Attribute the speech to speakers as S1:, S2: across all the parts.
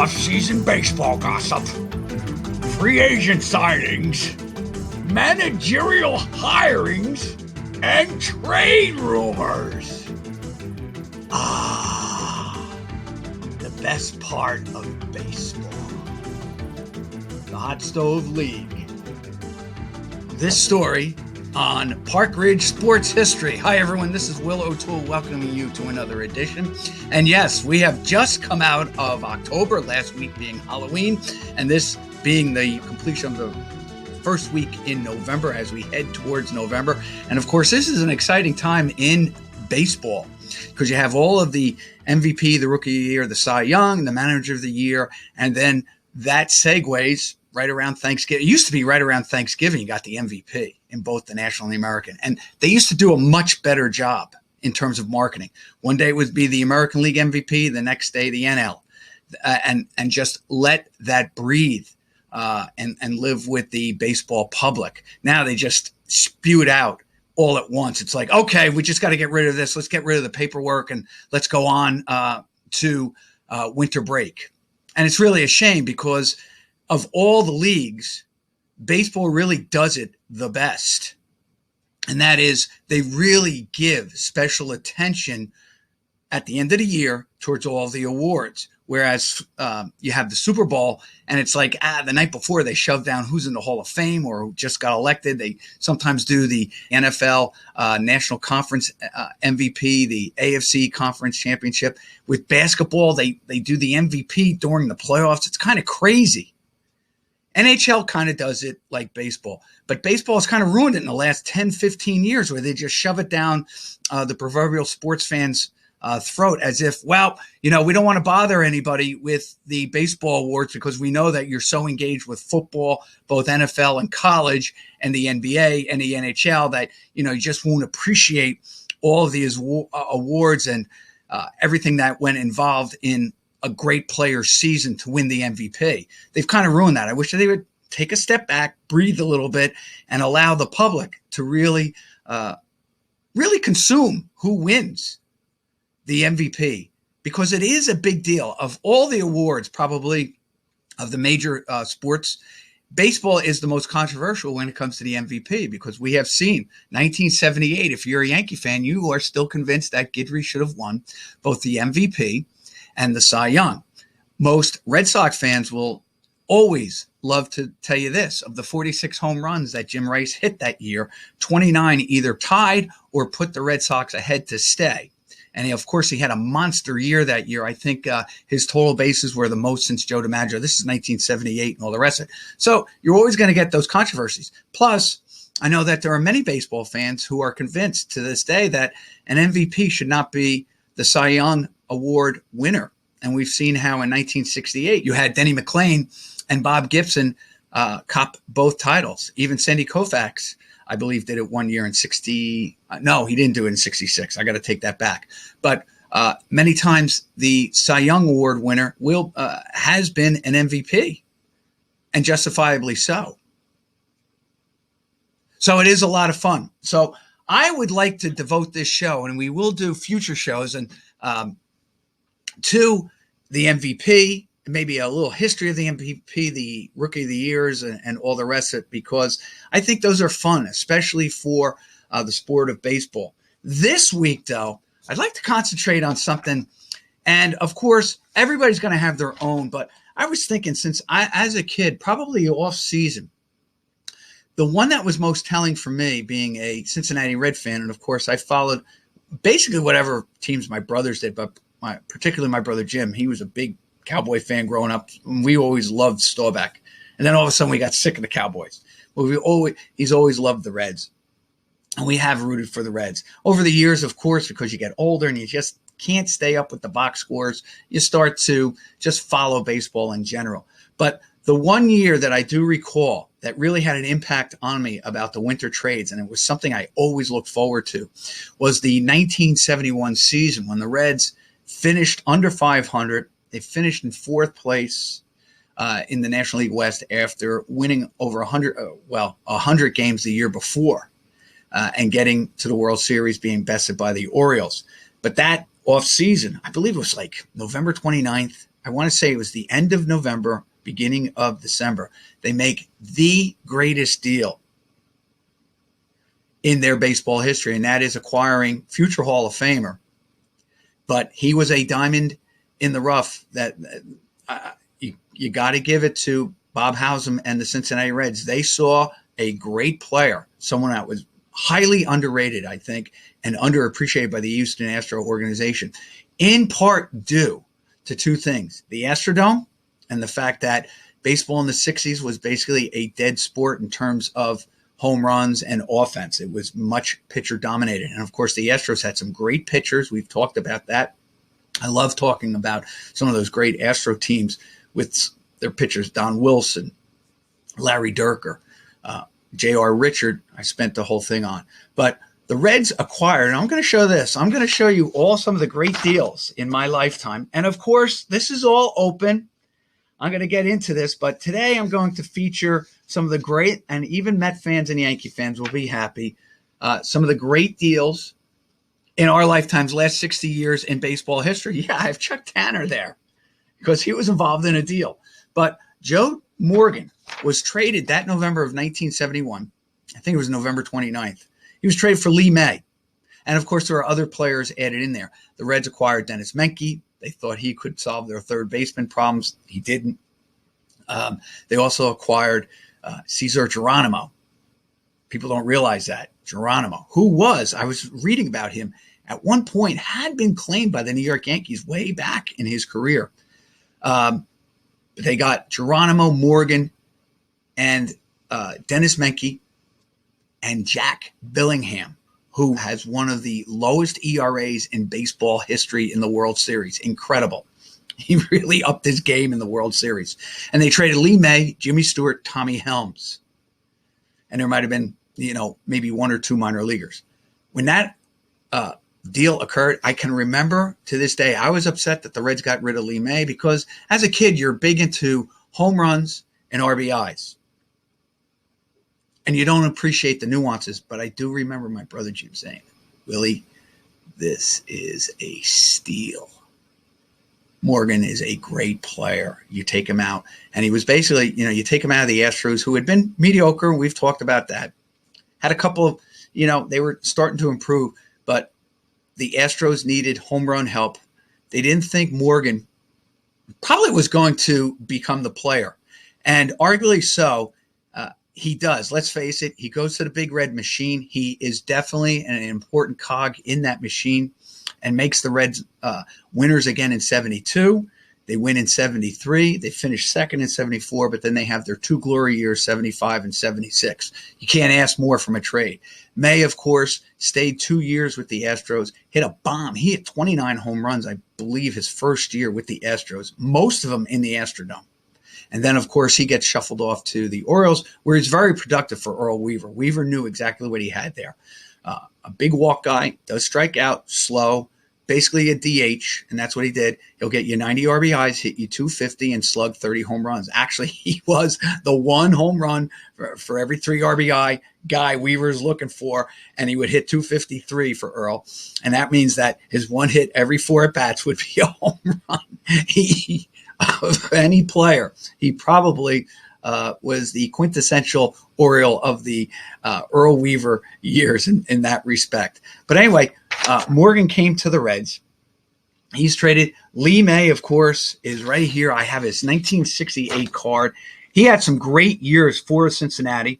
S1: off-season baseball gossip, free agent signings, managerial hirings, and trade rumors. The best part of baseball. The Hot Stove League. This story on Park Ridge Sports History. Hi, everyone. This is Will O'Toole welcoming you to another edition. And yes, we have just come out of October, last week being Halloween, and this being the completion of the first week in November as we head towards November. And of course, this is an exciting time in baseball because you have all of the MVP, the Rookie of the Year, the Cy Young, the Manager of the Year, and then that segues right around Thanksgiving. It used to be right around Thanksgiving, you got the MVP in both the National and the American. And they used to do a much better job in terms of marketing. One day it would be the American League MVP, the next day the NL, and just let that breathe and live with the baseball public. Now they just spew it out all at once. It's like, okay, we just got to get rid of this. Let's get rid of the paperwork and let's go on to winter break. And it's really a shame because of all the leagues, baseball really does it the best. And that is they really give special attention at the end of the year towards all the awards. Whereas you have the Super Bowl and it's like, the night before they shove down who's in the Hall of Fame or who just got elected. They sometimes do the NFL National Conference MVP, the AFC Conference Championship. With basketball, they do the MVP during the playoffs. It's kind of crazy. NHL kind of does it like baseball, but baseball has kind of ruined it in the last 10, 15 years where they just shove it down the proverbial sports fans' throat as if, well, we don't want to bother anybody with the baseball awards because we know that you're so engaged with football, both NFL and college and the NBA and the NHL that, you just won't appreciate all of these awards and everything that went involved in a great player's season to win the MVP. They've kind of ruined that. I wish they would take a step back, breathe a little bit, and allow the public to really consume who wins the MVP, because it is a big deal. Of all the awards, probably of the major sports, baseball is the most controversial when it comes to the MVP, because we have seen 1978, if you're a Yankee fan, you are still convinced that Guidry should have won both the MVP and the Cy Young. Most Red Sox fans will always love to tell you this: of the 46 home runs that Jim Rice hit that year, 29 either tied or put the Red Sox ahead to stay. And of course, he had a monster year that year. I think his total bases were the most since Joe DiMaggio. This is 1978 and all the rest of it. So you're always going to get those controversies. Plus, I know that there are many baseball fans who are convinced to this day that an MVP should not be the Cy Young Award winner. And we've seen how in 1968, you had Denny McLain and Bob Gibson cop both titles. Even Sandy Koufax, I believe, did it one year in 60. No, he didn't do it in 66. I got to take that back. But many times the Cy Young Award winner has been an MVP, and justifiably so. So it is a lot of fun. So I would like to devote this show, and we will do future shows, and to the MVP, maybe a little history of the MVP, the Rookie of the Years, and all the rest of it, because I think those are fun, especially for the sport of baseball. This week, though, I'd like to concentrate on something, and of course, everybody's going to have their own, but I was thinking, since as a kid, probably off season, the one that was most telling for me, being a Cincinnati Red fan, and of course, I followed basically whatever teams my brothers did, but particularly my brother Jim. He was a big Cowboy fan growing up. We always loved Staubach. And then all of a sudden we got sick of the Cowboys. Well, he's always loved the Reds. And we have rooted for the Reds. Over the years, of course, because you get older and you just can't stay up with the box scores, you start to just follow baseball in general. But the one year that I do recall that really had an impact on me about the winter trades, and it was something I always looked forward to, was the 1971 season when the Reds finished under 500. They finished in fourth place in the National League West after winning over 100 games the year before and getting to the World Series, being bested by the Orioles. But that off season, I believe it was like November 29th. I want to say it was the end of November, beginning of December, they make the greatest deal in their baseball history, and that is acquiring future Hall of Famer. But he was a diamond in the rough that you got to give it to Bob Hausum and the Cincinnati Reds. They saw a great player, someone that was highly underrated, I think, and underappreciated by the Houston Astro organization, in part due to two things: the Astrodome and the fact that baseball in the 60s was basically a dead sport in terms of home runs and offense. It was much pitcher dominated. And of course, the Astros had some great pitchers. We've talked about that. I love talking about some of those great Astro teams with their pitchers, Don Wilson, Larry Durker, J.R. Richard. I spent the whole thing on. But the Reds acquired, and I'm going to show this. I'm going to show you all some of the great deals in my lifetime. And of course, this is all open. I'm going to get into this, but today I'm going to feature some of the great, and even Met fans and Yankee fans will be happy, some of the great deals in our lifetimes, last 60 years in baseball history. Yeah, I have Chuck Tanner there because he was involved in a deal. But Joe Morgan was traded that November of 1971. I think it was November 29th. He was traded for Lee May. And, of course, there are other players added in there. The Reds acquired Dennis Menke. They thought he could solve their third baseman problems. He didn't. They also acquired Cesar Geronimo. People don't realize that. Geronimo, who was, I was reading about him, at one point had been claimed by the New York Yankees way back in his career. They got Geronimo, Morgan, and Dennis Menke, and Jack Billingham, who has one of the lowest ERAs in baseball history in the World Series. Incredible. He really upped his game in the World Series. And they traded Lee May, Jimmy Stewart, Tommy Helms. And there might have been, maybe one or two minor leaguers. When that deal occurred, I can remember to this day, I was upset that the Reds got rid of Lee May because as a kid, you're big into home runs and RBIs. And you don't appreciate the nuances, but I do remember my brother Jim saying, Willie, this is a steal. Morgan is a great player. You take him out. And he was basically, you take him out of the Astros, who had been mediocre. We've talked about that. Had a couple of, they were starting to improve, but the Astros needed home run help. They didn't think Morgan probably was going to become the player. And arguably so, he does. Let's face it. He goes to the Big Red Machine. He is definitely an important cog in that machine and makes the Reds winners again in 72. They win in 73. They finish second in 74, but then they have their two glory years, 75 and 76. You can't ask more from a trade. May, of course, stayed 2 years with the Astros, hit a bomb. He hit 29 home runs, I believe, his first year with the Astros, most of them in the Astrodome. And then, of course, he gets shuffled off to the Orioles, where he's very productive for Earl Weaver. Weaver knew exactly what he had there. A big walk guy, does strike out, slow, basically a DH, and that's what he did. He'll get you 90 RBIs, hit you 250, and slug 30 home runs. Actually, he was the one home run for every 3 RBI guy Weaver's looking for, and he would hit 253 for Earl. And that means that his one hit every 4 at-bats would be a home run. Of any player, he probably was the quintessential Oriole of the Earl Weaver years in that respect. But anyway, Morgan came to the Reds. He's traded. Lee May, of course, is right here. I have his 1968 card. He had some great years for Cincinnati.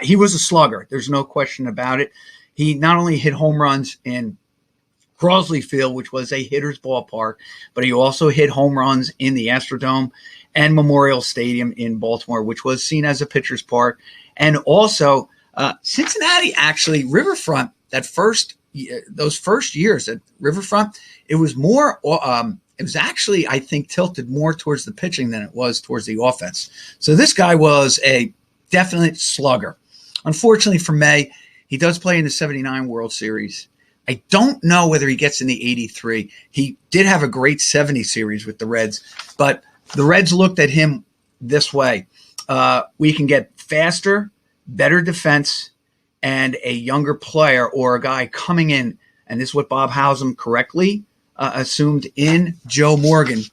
S1: He was a slugger. There's no question about it. He not only hit home runs in Crosley Field, which was a hitter's ballpark, but he also hit home runs in the Astrodome and Memorial Stadium in Baltimore, which was seen as a pitcher's park. And also Cincinnati, actually, Riverfront, those first years at Riverfront, it was more, it was actually, I think, tilted more towards the pitching than it was towards the offense. So this guy was a definite slugger. Unfortunately for May, he does play in the 79 World Series. I don't know whether he gets in the 83. He did have a great 70 series with the Reds, but the Reds looked at him this way. We can get faster, better defense, and a younger player or a guy coming in, and this is what Bob Hausum correctly assumed in Joe Morgan.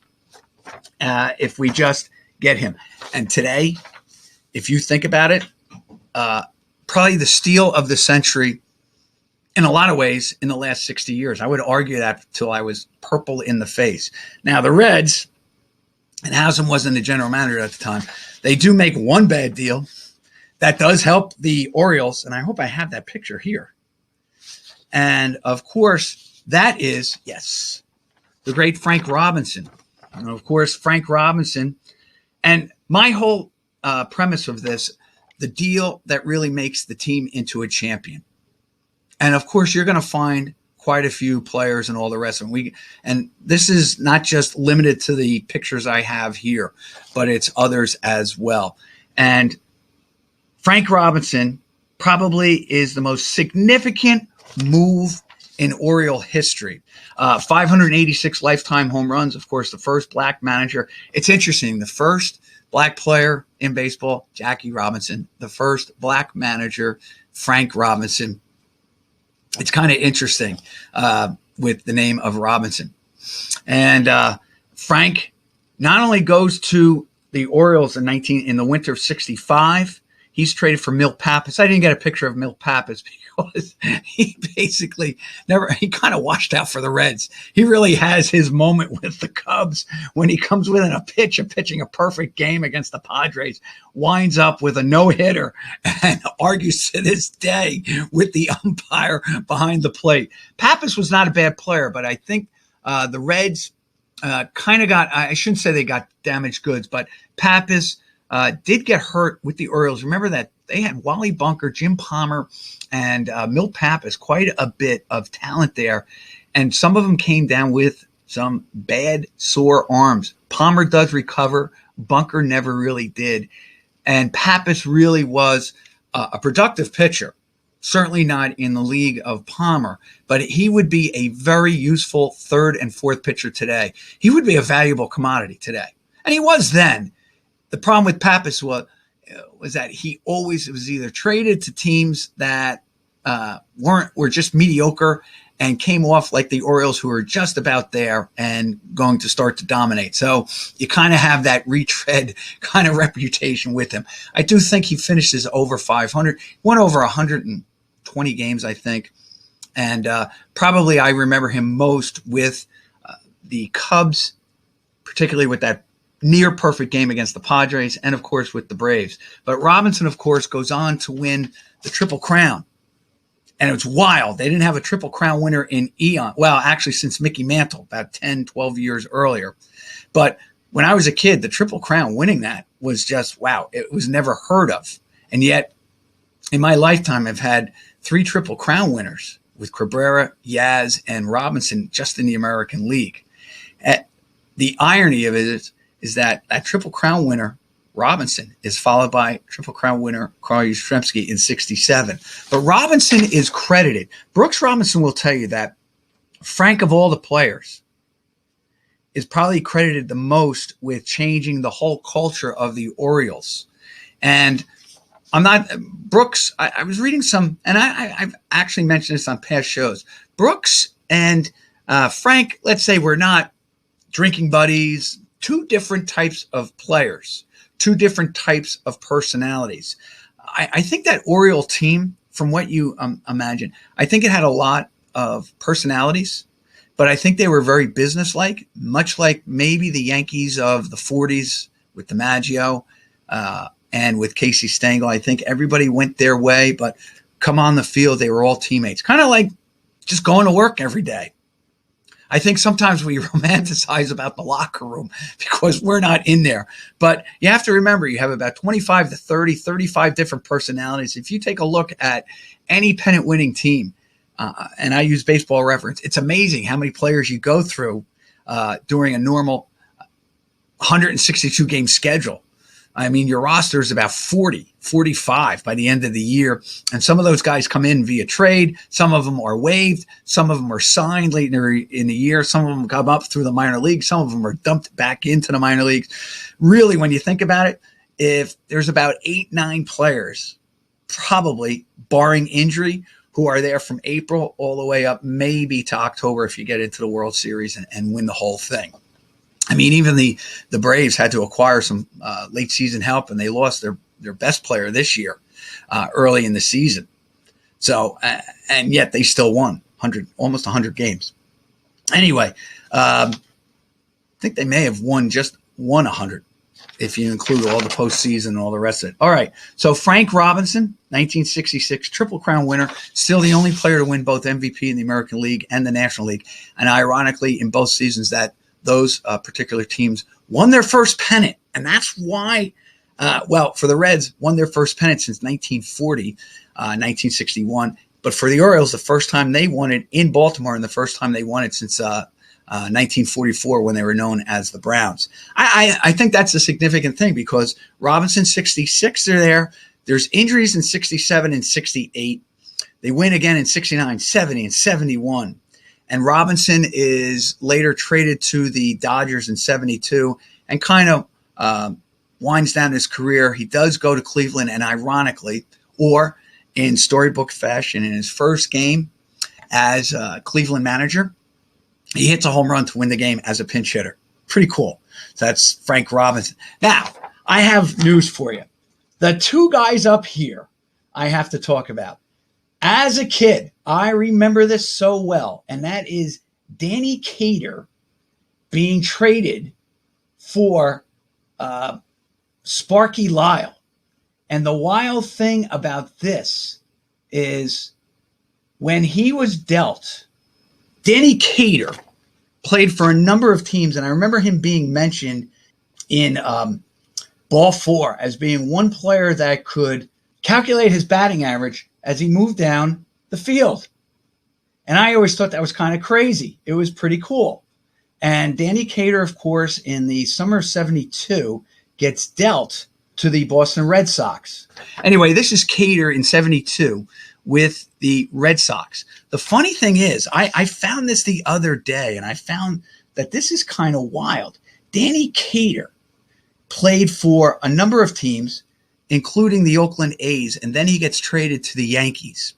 S1: if we just get him. And today, if you think about it, probably the steal of the century in a lot of ways in the last 60 years. I would argue that till I was purple in the face. Now, the Reds, and Haslam wasn't the general manager at the time, they do make one bad deal that does help the Orioles, and I hope I have that picture here. And, of course, that is, yes, the great Frank Robinson. And, of course, Frank Robinson. And my whole premise of this, the deal that really makes the team into a champion. And, of course, you're going to find quite a few players and all the rest of them. And this is not just limited to the pictures I have here, but it's others as well. And Frank Robinson probably is the most significant move in Oriole history. 586 lifetime home runs, of course, the first black manager. It's interesting. The first black player in baseball, Jackie Robinson. The first black manager, Frank Robinson. It's kind of interesting with the name of Robinson. And Frank not only goes to the Orioles in the winter of 65, he's traded for Milt Pappas. I didn't get a picture of Milt Pappas because he basically he kind of washed out for the Reds. He really has his moment with the Cubs when he comes within a pitch of pitching a perfect game against the Padres, winds up with a no-hitter, and argues to this day with the umpire behind the plate. Pappas was not a bad player, but I think the Reds kind of got, I shouldn't say they got damaged goods, but Pappas did get hurt with the Orioles. Remember that they had Wally Bunker, Jim Palmer, and Milt Pappas, quite a bit of talent there. And some of them came down with some bad sore arms. Palmer does recover. Bunker never really did. And Pappas really was a productive pitcher. Certainly not in the league of Palmer, but he would be a very useful third and fourth pitcher today. He would be a valuable commodity today. And he was then. The problem with Pappas was that he always was either traded to teams that were just mediocre and came off like the Orioles, who were just about there and going to start to dominate. So you kind of have that retread kind of reputation with him. I do think he finishes over 500, went over 120 games, I think. And probably I remember him most with the Cubs, particularly with that near perfect game against the Padres, and of course with the Braves. But Robinson, of course, goes on to win the Triple Crown. And it's wild. They didn't have a Triple Crown winner in eon. Well, actually, since Mickey Mantle, about 10, 12 years earlier. But when I was a kid, the Triple Crown, winning that was just, wow, it was never heard of. And yet, in my lifetime, I've had 3 Triple Crown winners with Cabrera, Yaz, and Robinson just in the American League. The irony of it is that Triple Crown winner, Robinson, is followed by Triple Crown winner Carl Yastrzemski in 67. But Robinson is credited. Brooks Robinson will tell you that Frank, of all the players, is probably credited the most with changing the whole culture of the Orioles. And Brooks, I was reading some, and I've actually mentioned this on past shows. Brooks and Frank, let's say, were not drinking buddies, 2 different types of players, 2 different types of personalities. I think that Oriole team, from what you imagine, I think it had a lot of personalities, but I think they were very businesslike, much like maybe the Yankees of the 40s with DiMaggio and with Casey Stengel. I think everybody went their way, but come on the field, they were all teammates, kind of like just going to work every day. I think sometimes we romanticize about the locker room because we're not in there. But you have to remember, you have about 25 to 30, 35 different personalities. If you take a look at any pennant winning team, and I use Baseball Reference, it's amazing how many players you go through during a normal 162 game schedule. I mean, your roster is about 40, 45 by the end of the year. And some of those guys come in via trade. Some of them are waived. Some of them are signed late in the year. Some of them come up through the minor leagues. Some of them are dumped back into the minor leagues. Really, when you think about it, if there's about 8, 9 players, probably barring injury, who are there from April all the way up maybe to October if you get into the World Series and win the whole thing. I mean, even the Braves had to acquire some late season help, and they lost their best player this year early in the season. So, and yet they still won almost 100 games. Anyway, I think they may have won 100 if you include all the postseason and all the rest of it. All right. So Frank Robinson, 1966 Triple Crown winner, still the only player to win both MVP in the American League and the National League. And ironically, in both seasons that those particular teams won their first pennant. And that's why, for the Reds, won their first pennant since 1940, 1961. But for the Orioles, the first time they won it in Baltimore, and the first time they won it since 1944 when they were known as the Browns. I think that's a significant thing because Robinson, 66, they're there. There's injuries in 67 and 68. They win again in 69, 70, and 71. And Robinson is later traded to the Dodgers in 72 and kind of winds down his career. He does go to Cleveland, and ironically, or in storybook fashion, in his first game as Cleveland manager, he hits a home run to win the game as a pinch hitter. Pretty cool. So that's Frank Robinson. Now, I have news for you. The two guys up here I have to talk about. As a kid, I remember this so well, and that is Danny Cater being traded for Sparky Lyle. And the wild thing about this is when he was dealt, Danny Cater played for a number of teams, and I remember him being mentioned in Ball 4 as being one player that could calculate his batting average as he moved down the field. And I always thought that was kind of crazy. It was pretty cool. And Danny Cater, of course, in the summer of 72, gets dealt to the Boston Red Sox. Anyway, this is Cater in 72 with the Red Sox. The funny thing is, I found this the other day, and I found that this is kind of wild. Danny Cater played for a number of teams, including the Oakland A's, and then he gets traded to the Yankees.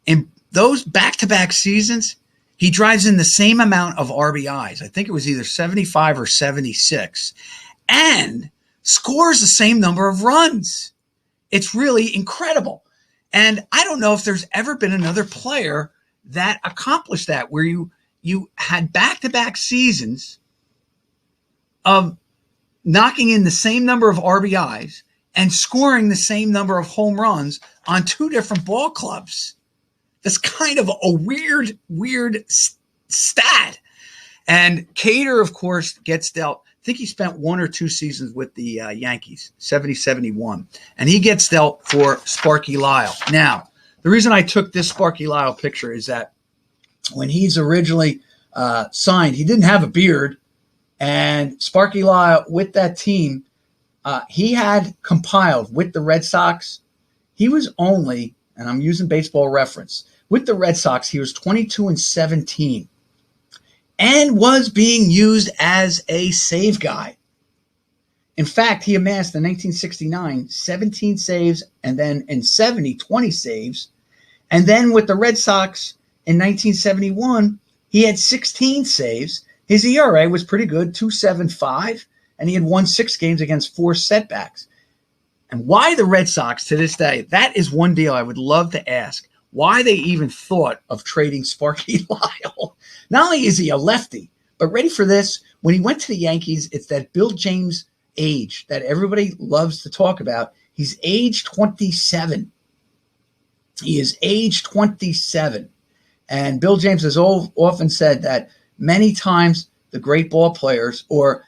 S1: In those back-to-back seasons, he drives in the same amount of RBIs. I think it was either 75 or 76, and scores the same number of runs. It's really incredible. And I don't know if there's ever been another player that accomplished that, where you had back-to-back seasons of knocking in the same number of RBIs and scoring the same number of home runs on two different ball clubs. That's kind of a weird stat. And Cater, of course, gets dealt. I think he spent 1 or 2 seasons with the Yankees, 70-71. And he gets dealt for Sparky Lyle. Now, the reason I took this Sparky Lyle picture is that when he's originally signed, he didn't have a beard. And Sparky Lyle, with that team, he had compiled with the Red Sox. He was only, and I'm using baseball reference, with the Red Sox, he was 22-17 and was being used as a save guy. In fact, he amassed in 1969 17 saves, and then in 70, 20 saves. And then with the Red Sox in 1971, he had 16 saves. His ERA was pretty good, 2.75, and he had won 6 games against 4 setbacks. And why the Red Sox to this day, that is one deal I would love to ask, why they even thought of trading Sparky Lyle. Not only is he a lefty, but ready for this, when he went to the Yankees, it's that Bill James age that everybody loves to talk about. He's age 27. He is age 27. And Bill James has often said that many times the great ball players or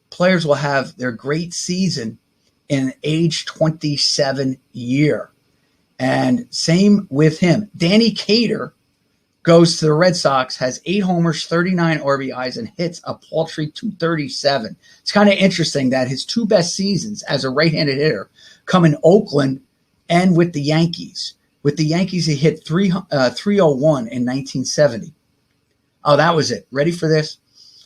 S1: players will have their great season in age 27 year. And same with him. Danny Cater goes to the Red Sox, has 8 homers, 39 RBIs, and hits a paltry 237. It's kind of interesting that his 2 best seasons as a right-handed hitter come in Oakland and with the Yankees. With the Yankees, he hit 301 in 1970. Oh, that was it. Ready for this?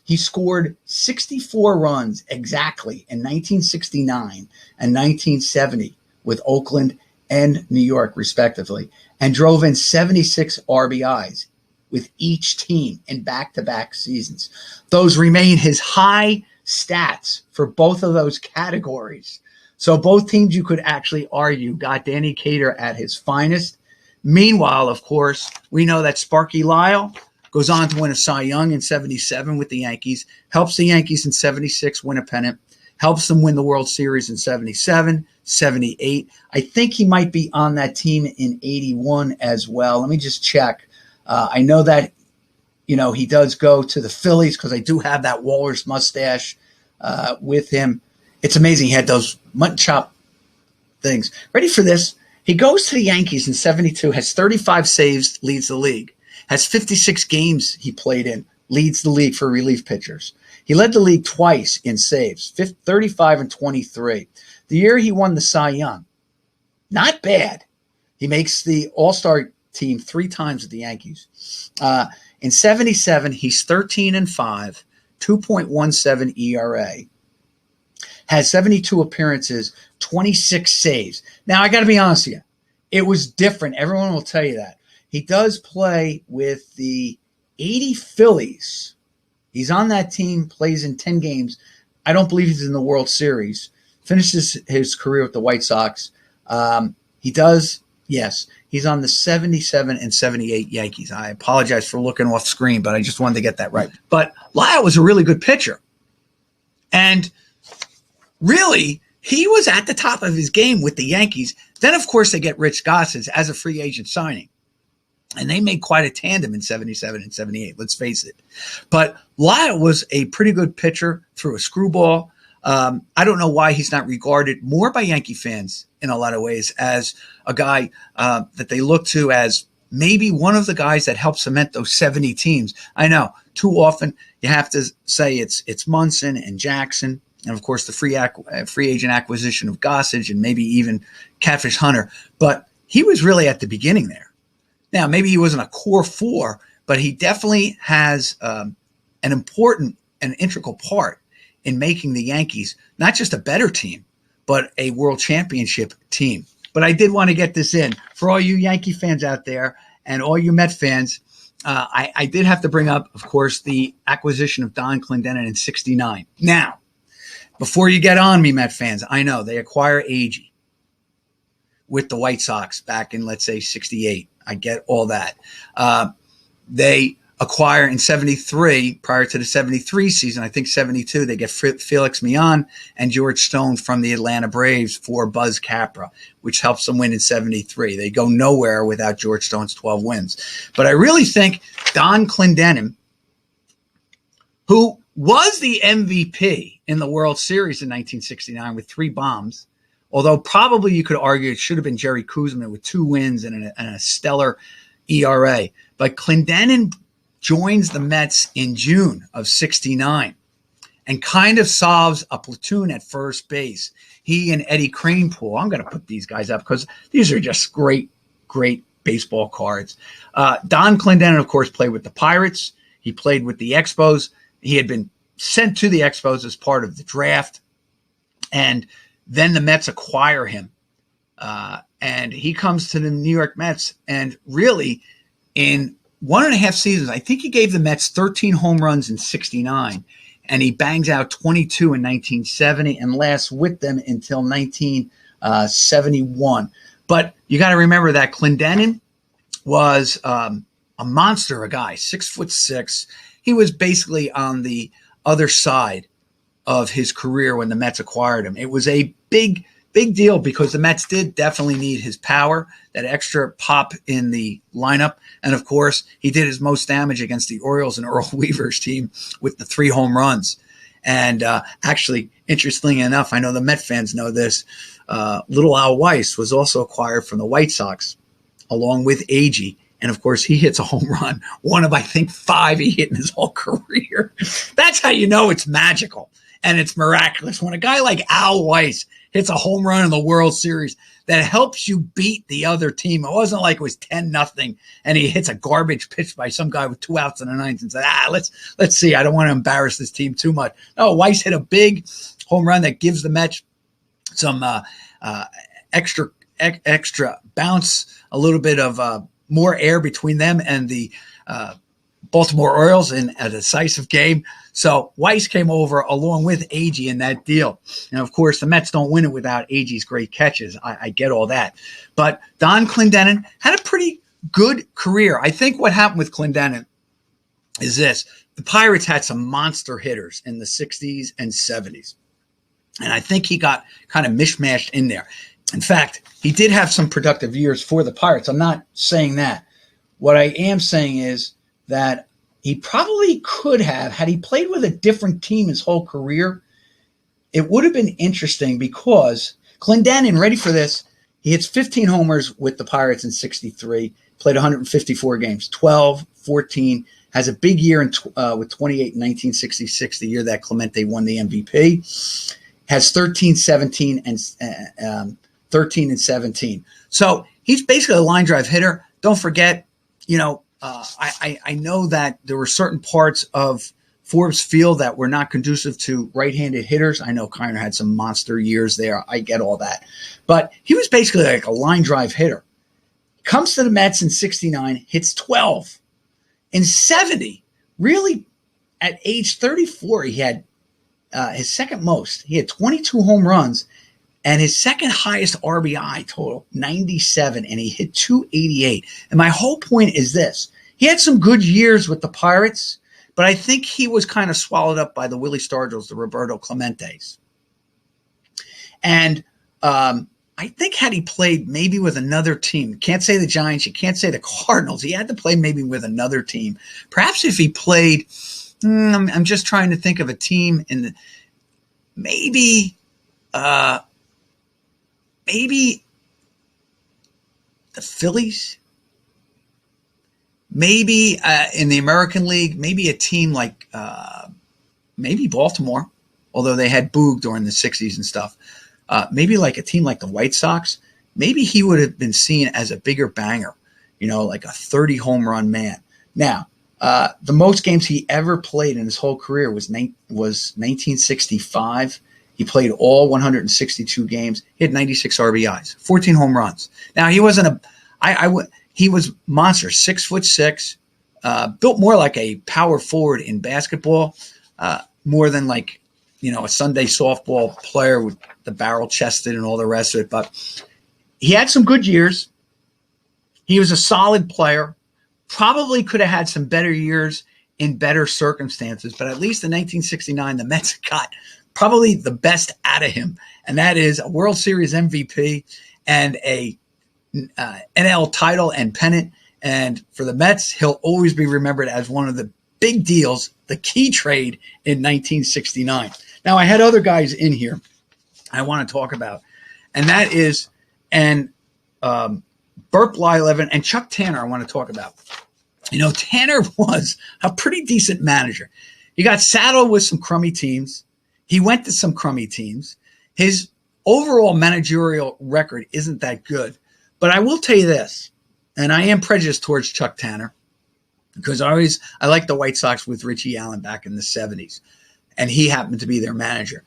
S1: He scored 64 runs exactly in 1969 and 1970 with Oakland and New York, respectively, and drove in 76 RBIs. with each team in back-to-back seasons. Those remain his high stats for both of those categories. So both teams, you could actually argue, got Danny Cater at his finest. Meanwhile, of course, we know that Sparky Lyle goes on to win a Cy Young in 77 with the Yankees, helps the Yankees in 76 win a pennant, helps them win the World Series in 77, 78. I think he might be on that team in 81 as well. Let me just check. I know that, he does go to the Phillies because I do have that Walrus mustache with him. It's amazing. He had those mutton chop things. Ready for this? He goes to the Yankees in 72, has 35 saves, leads the league, has 56 games he played in, leads the league for relief pitchers. He led the league twice in saves, 35 and 23. The year he won the Cy Young, not bad. He makes the All-Star team 3 times with the Yankees. In 77, he's 13 and 5, 2.17 ERA. Has 72 appearances, 26 saves. Now, I got to be honest with you. It was different. Everyone will tell you that. He does play with the 80 Phillies. He's on that team, plays in 10 games. I don't believe he's in the World Series. Finishes his career with the White Sox. He does, yes. He's on the 77 and 78 Yankees. I apologize for looking off screen, but I just wanted to get that right. But Lyle was a really good pitcher. And really, he was at the top of his game with the Yankees. Then, of course, they get Rich Gossage as a free agent signing. And they made quite a tandem in 77 and 78, let's face it. But Lyle was a pretty good pitcher, threw a screwball. I don't know why he's not regarded more by Yankee fans in a lot of ways as a guy that they look to as maybe one of the guys that helped cement those 70 teams. I know, too often you have to say it's Munson and Jackson. And, of course, the free agent acquisition of Gossage and maybe even Catfish Hunter. But he was really at the beginning there. Now, maybe he wasn't a core 4, but he definitely has an important and integral part in making the Yankees not just a better team, but a world championship team. But I did want to get this in. For all you Yankee fans out there and all you Met fans, I did have to bring up, of course, the acquisition of Don Clendenon in 69. Now, before you get on me, Met fans, I know they acquire Agee with the White Sox back in, let's say, 68. I get all that. They acquire in 73, prior to the 73 season, I think 72, they get Felix Millan and George Stone from the Atlanta Braves for Buzz Capra, which helps them win in 73. They go nowhere without George Stone's 12 wins. But I really think Don Clendenon, who was the MVP in the World Series in 1969 with 3 bombs, although probably you could argue it should have been Jerry Kuzma with 2 wins and a stellar ERA. But Clendenon joins the Mets in June of 69 and kind of solves a platoon at first base. He and Eddie Kranepool, I'm going to put these guys up because these are just great, great baseball cards. Don Clendenon, of course, played with the Pirates. He played with the Expos. He had been sent to the Expos as part of the draft. And then the Mets acquire him. And he comes to the New York Mets. And really, in 1.5 seasons, I think he gave the Mets 13 home runs in 69. And he bangs out 22 in 1970 and lasts with them until 1971. But you got to remember that Clendenon was a monster, a guy, 6'6". He was basically on the other side of his career when the Mets acquired him. It was a big deal because the Mets did definitely need his power, that extra pop in the lineup. And, of course, he did his most damage against the Orioles and Earl Weaver's team with the 3 home runs. And actually, interestingly enough, I know the Met fans know this, Little Al Weiss was also acquired from the White Sox along with Agee. And, of course, he hits a home run, one of, I think, 5 he hit in his whole career. That's how you know it's magical and it's miraculous. When a guy like Al Weiss hits a home run in the World Series that helps you beat the other team. It wasn't like it was 10-0 and he hits a garbage pitch by some guy with 2 outs in the ninth and said, let's see. I don't want to embarrass this team too much. No, Weiss hit a big home run that gives the Mets some extra bounce, a little bit of more air between them and the Baltimore Orioles in a decisive game. So Weiss came over along with Agee in that deal. And of course, the Mets don't win it without Agee's great catches. I get all that. But Don Clendenin had a pretty good career. I think what happened with Clendenin is this. The Pirates had some monster hitters in the 60s and 70s. And I think he got kind of mishmashed in there. In fact, he did have some productive years for the Pirates. I'm not saying that. What I am saying is that he probably could have, had he played with a different team his whole career, it would have been interesting because Clendenin, ready for this, he hits 15 homers with the Pirates in 63, played 154 games, 12, 14, has a big year with 28 in 1966, the year that Clemente won the MVP, has 13, 17, and 13 and 17. So he's basically a line drive hitter. Don't forget, I know that there were certain parts of Forbes Field that were not conducive to right-handed hitters. I know Kiner had some monster years there. I get all that. But he was basically like a line drive hitter. Comes to the Mets in 69, hits 12. In 70, really at age 34, he had his second most. He had 22 home runs and his second highest RBI total, 97, and he hit 288. And my whole point is this. He had some good years with the Pirates, but I think he was kind of swallowed up by the Willie Stargells, the Roberto Clementes. And I think had he played maybe with another team, you can't say the Giants, you can't say the Cardinals, he had to play maybe with another team. Perhaps if he played, I'm just trying to think of a team in the, maybe the Phillies, maybe in the American League, maybe a team like maybe Baltimore, although they had Boog during the 60s and stuff. Maybe like a team like the White Sox, maybe he would have been seen as a bigger banger, like a 30 home run man. Now, the most games he ever played in his whole career was 1965. He played all 162 games. He had 96 RBIs, 14 home runs. Now he wasn't he was monster, 6'6", built more like a power forward in basketball, more than like, a Sunday softball player with the barrel chested and all the rest of it. But he had some good years. He was a solid player. Probably could have had some better years in better circumstances. But at least in 1969, the Mets got probably the best out of him. And that is a World Series MVP and a NL title and pennant. And for the Mets, he'll always be remembered as one of the big deals, the key trade in 1969. Now, I had other guys in here I want to talk about, and that is, Bert Blylevin and Chuck Tanner I want to talk about. Tanner was a pretty decent manager. He got saddled with some crummy teams. He went to some crummy teams. His overall managerial record isn't that good. But I will tell you this, and I am prejudiced towards Chuck Tanner, because I liked the White Sox with Richie Allen back in the 70s, and he happened to be their manager.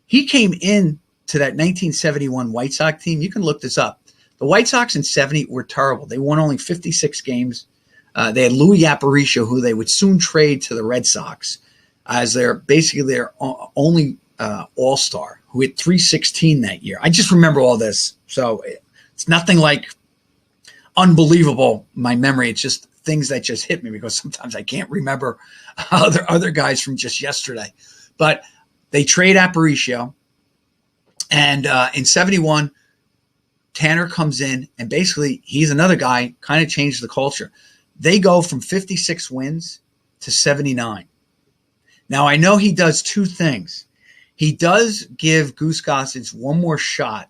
S1: He came in to that 1971 White Sox team. You can look this up. The White Sox in 70 were terrible. They won only 56 games. They had Louis Aparicio, who they would soon trade to the Red Sox as their only all-star, who hit 316 that year. I just remember all this. So it's nothing like unbelievable, my memory. It's just things that just hit me because sometimes I can't remember other guys from just yesterday. But they trade Aparicio, and in 71, Tanner comes in, and basically he's another guy, kind of changed the culture. They go from 56 wins to 79. Now, I know he does two things. He does give Goose Gossage one more shot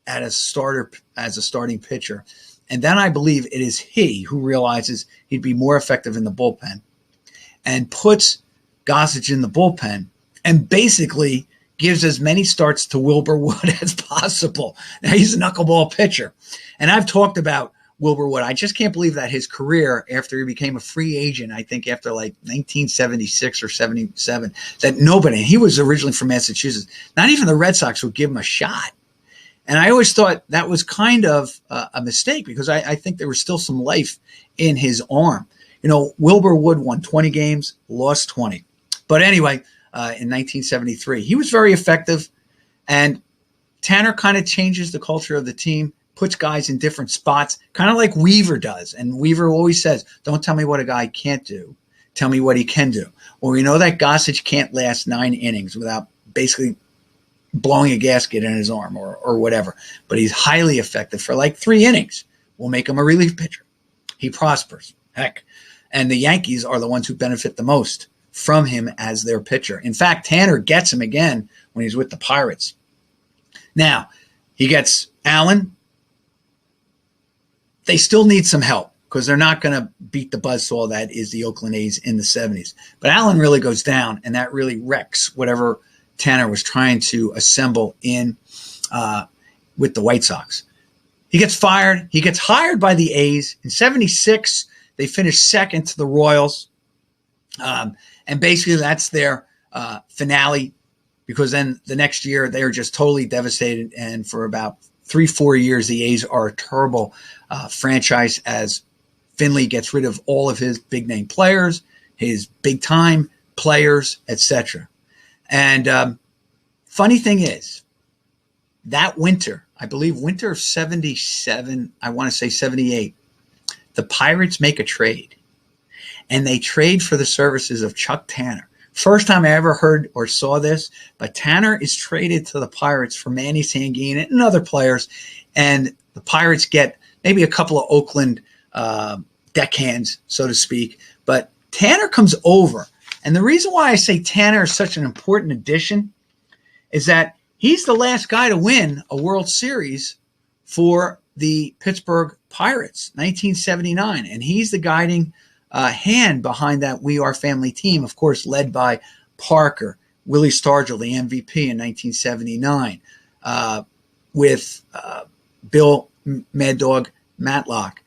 S1: at a starting pitcher. And then I believe it is he who realizes he'd be more effective in the bullpen and puts Gossage in the bullpen and basically gives as many starts to Wilbur Wood as possible. Now, he's a knuckleball pitcher. And I've talked about Wilbur Wood. I just can't believe that his career, after he became a free agent, I think after like 1976 or 77, that nobody, he was originally from Massachusetts, not even the Red Sox would give him a shot. And I always thought that was kind of a mistake because I think there was still some life in his arm. Wilbur Wood won 20 games, lost 20. But anyway, in 1973, he was very effective. And Tanner kind of changes the culture of the team, puts guys in different spots, kind of like Weaver does. And Weaver always says, don't tell me what a guy can't do. Tell me what he can do. Well, we know that Gossage can't last 9 innings without basically blowing a gasket in his arm or whatever. But he's highly effective for like 3 innings. We'll make him a relief pitcher. He prospers. Heck. And the Yankees are the ones who benefit the most from him as their pitcher. In fact, Tanner gets him again when he's with the Pirates. Now, he gets Allen. They still need some help because they're not going to beat the buzzsaw that is the Oakland A's in the 70s. But Allen really goes down, and that really wrecks whatever Tanner was trying to assemble in with the White Sox. He gets fired. He gets hired by the A's. In 76, they finish second to the Royals. And basically that's their finale, because then the next year they are just totally devastated. And for about 3-4 years, the A's are a terrible franchise as Finley gets rid of all of his big name players, his big time players, etc. And funny thing is, that winter, I believe winter of 77, I want to say 78, the Pirates make a trade. And they trade for the services of Chuck Tanner. First time I ever heard or saw this, but Tanner is traded to the Pirates for Manny Sanguine and other players. And the Pirates get maybe a couple of Oakland deckhands, so to speak. But Tanner comes over. And the reason why I say Tanner is such an important addition is that he's the last guy to win a World Series for the Pittsburgh Pirates, 1979. And he's the guiding hand behind that We Are Family team, of course, led by Parker, Willie Stargell, the MVP in 1979, with Bill Mad Dog Matlock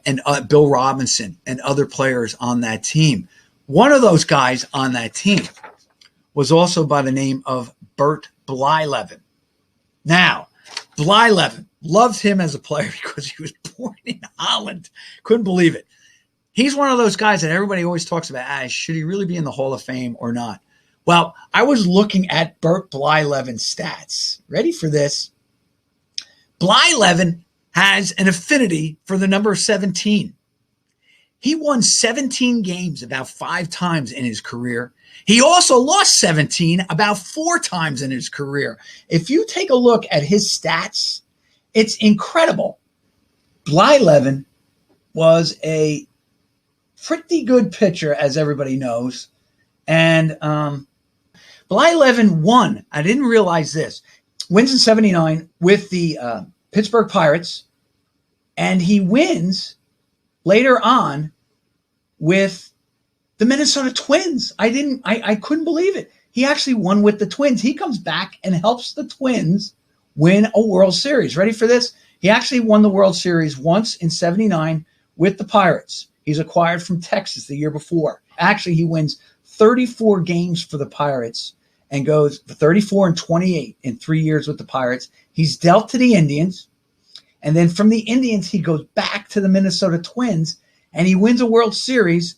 S1: and Bill Robinson and other players on that team. One of those guys on that team was also by the name of Bert Blylevin. Now, Blylevin, loved him as a player because he was born in Holland. Couldn't believe it. He's one of those guys that everybody always talks about, should he really be in the Hall of Fame or not? Well, I was looking at Bert Blylevin's stats. Ready for this? Blylevin has an affinity for the number 17. He won 17 games about 5 times in his career. He also lost 17 about 4 times in his career. If you take a look at his stats, it's incredible. Blylevin was a pretty good pitcher, as everybody knows. And Blylevin won. I didn't realize this. Wins in 79 with the Pittsburgh Pirates. And he wins later on with the Minnesota Twins. I couldn't believe it. He actually won with the Twins. He comes back and helps the Twins win a World Series. Ready for this? He actually won the World Series once in 79 with the Pirates. He's acquired from Texas the year before. Actually, he wins 34 games for the Pirates and goes 34-28 in 3 years with the Pirates. He's dealt to the Indians. And then from the Indians, he goes back to the Minnesota Twins, and he wins a World Series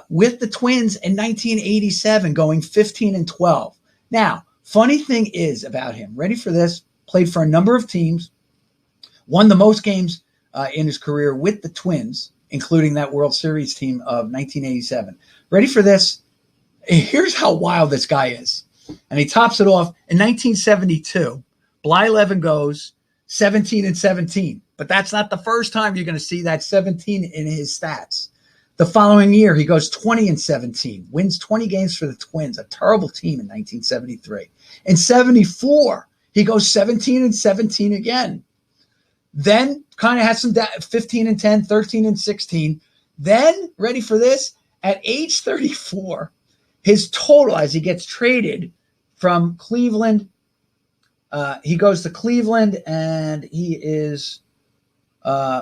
S1: with the Twins in 1987, going 15-12. Now, funny thing is about him, ready for this, played for a number of teams, won the most games in his career with the Twins, including that World Series team of 1987. Ready for this? Here's how wild this guy is. And he tops it off. In 1972, Blylevin goes 17-17. But that's not the first time you're going to see that 17 in his stats. The following year, he goes 20-17, wins 20 games for the Twins, a terrible team in 1973. In 74, he goes 17-17 again. Then kind of has some 15-10, 13-16. Then, ready for this, at age 34, his total as he gets traded from Cleveland, he goes to Cleveland and he is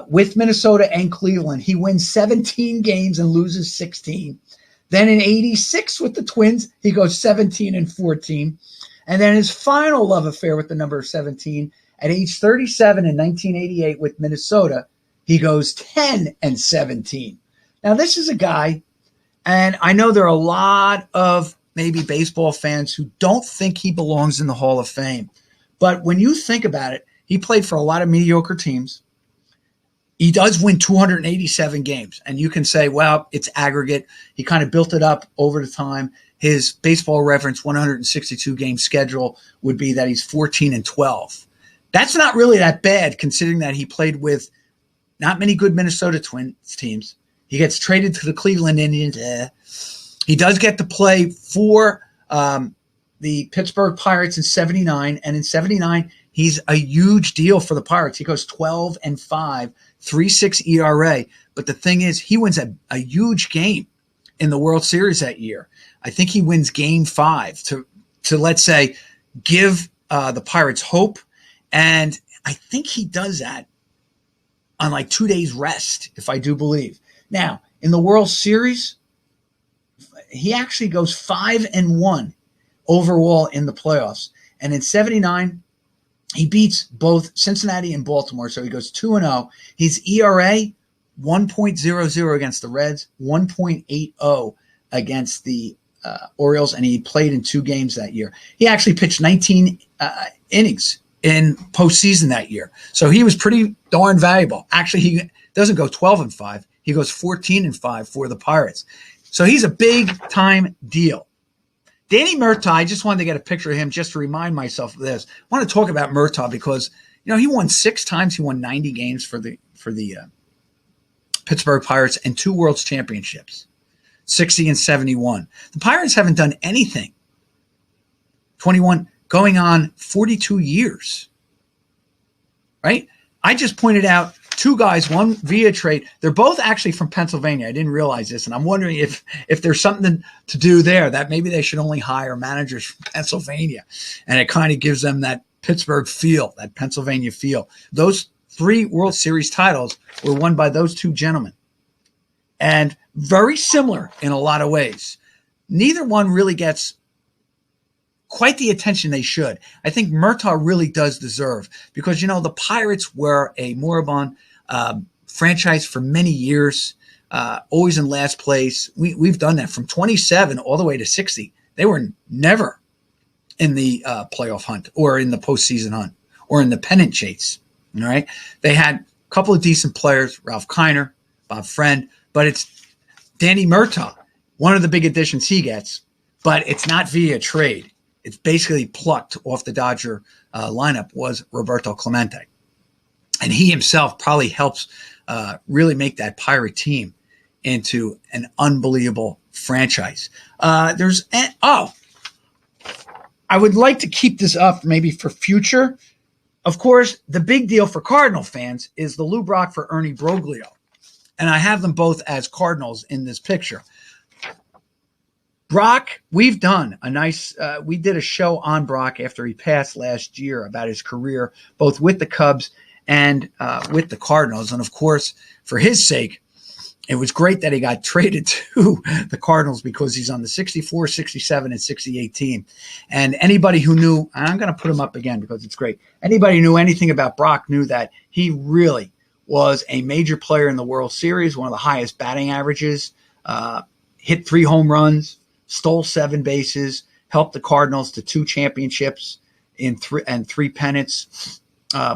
S1: with Minnesota and Cleveland. He wins 17 games and loses 16. Then in 86 with the Twins, he goes 17-14. And then his final love affair with the number 17, at age 37 in 1988 with Minnesota, he goes 10-17. Now, this is a guy, and I know there are a lot of maybe baseball fans who don't think he belongs in the Hall of Fame. But when you think about it, he played for a lot of mediocre teams. He does win 287 games. And you can say, well, it's aggregate. He kind of built it up over the time. His Baseball Reference 162 game schedule would be that he's 14-12. That's not really that bad considering that he played with not many good Minnesota Twins teams. He gets traded to the Cleveland Indians. He does get to play for the Pittsburgh Pirates in 79. And in 79, he's a huge deal for the Pirates. He goes 12-5, 3.6 ERA. But the thing is, he wins a huge game in the World Series that year. I think he wins Game 5 to let's say, give the Pirates hope. And I think he does that on like 2 days rest, if I do believe. Now, in the World Series, he actually goes 5-1 overall in the playoffs. And in 79, he beats both Cincinnati and Baltimore. So he goes 2-0. His ERA, 1.00 against the Reds, 1.80 against the Orioles, and he played in 2 games that year. He actually pitched 19 innings in postseason that year. So he was pretty darn valuable. Actually, he doesn't go 12-5. He goes 14-5 for the Pirates. So he's a big-time deal. Danny Murta, I just wanted to get a picture of him just to remind myself of this. I want to talk about Murta because, he won 6 times. He won 90 games for the Pittsburgh Pirates and 2 World Championships, 60 and 71. The Pirates haven't done anything. 21, going on 42 years, right? I just pointed out 2 guys, one via trade. They're both actually from Pennsylvania. I didn't realize this, and I'm wondering if there's something to do there, that maybe they should only hire managers from Pennsylvania, and it kind of gives them that Pittsburgh feel, that Pennsylvania feel. Those 3 World Series titles were won by those 2 gentlemen, and very similar in a lot of ways. Neither one really gets quite the attention they should. I think Murta really does deserve because, the Pirates were a moribund franchise for many years, always in last place. We've done that from 27 all the way to 60. They were never in the playoff hunt or in the postseason hunt or in the pennant chase. All right. They had a couple of decent players, Ralph Kiner, Bob Friend, but it's Danny Murta, one of the big additions he gets, but it's not via trade. It's basically plucked off the Dodger lineup was Roberto Clemente. And he himself probably helps really make that Pirate team into an unbelievable franchise. I would like to keep this up maybe for future. Of course, the big deal for Cardinal fans is the Lou Brock for Ernie Broglio. And I have them both as Cardinals in this picture. Brock, we've done a nice, we did a show on Brock after he passed last year about his career, both with the Cubs and with the Cardinals. And of course, for his sake, it was great that he got traded to the Cardinals because he's on the 64, 67, and 68 team. And anybody who knew, I'm going to put him up again because it's great. Anybody who knew anything about Brock knew that he really was a major player in the World Series, one of the highest batting averages, hit 3 home runs, stole 7 bases, helped the Cardinals to 2 championships and 3 pennants,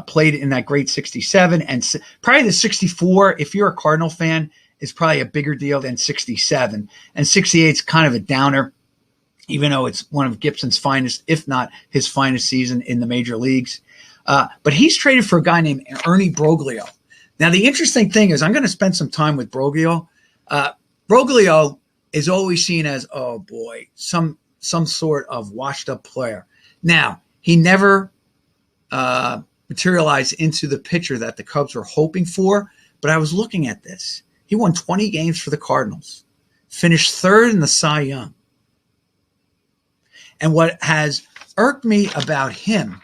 S1: played in that great 67. And probably the 64, if you're a Cardinal fan, is probably a bigger deal than 67. And 68 is kind of a downer, even though it's one of Gibson's finest, if not his finest season in the major leagues. But he's traded for a guy named Ernie Broglio. Now, the interesting thing is I'm going to spend some time with Broglio. Broglio is always seen as, oh boy, some sort of washed up player. Now, he never materialized into the pitcher that the Cubs were hoping for, but I was looking at this. He won 20 games for the Cardinals, finished 3rd in the Cy Young. And what has irked me about him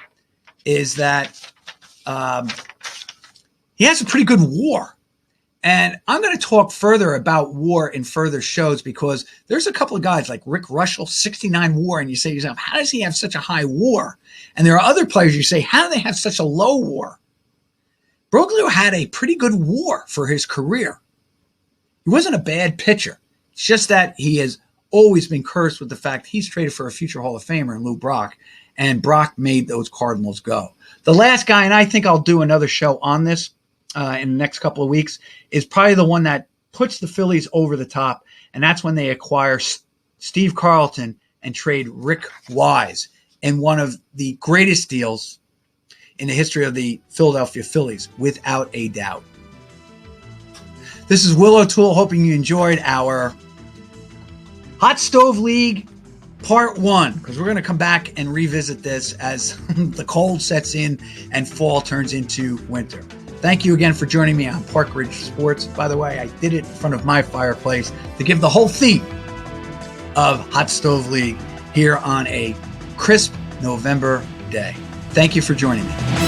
S1: is that he has a pretty good WAR. And I'm going to talk further about WAR in further shows because there's a couple of guys like Rick Russell, 69 WAR, and you say to yourself, how does he have such a high WAR? And there are other players you say, how do they have such a low WAR? Broglio had a pretty good WAR for his career. He wasn't a bad pitcher. It's just that he has always been cursed with the fact he's traded for a future Hall of Famer in Lou Brock, and Brock made those Cardinals go. The last guy, and I think I'll do another show on this in the next couple of weeks, is probably the one that puts the Phillies over the top, and that's when they acquire Steve Carlton and trade Rick Wise in one of the greatest deals in the history of the Philadelphia Phillies, without a doubt. This is Will O'Toole, hoping you enjoyed our Hot Stove League Part 1, because we're going to come back and revisit this as the cold sets in and fall turns into winter. Thank you again for joining me on Park Ridge Sports. By the way, I did it in front of my fireplace to give the whole theme of Hot Stove League here on a crisp November day. Thank you for joining me.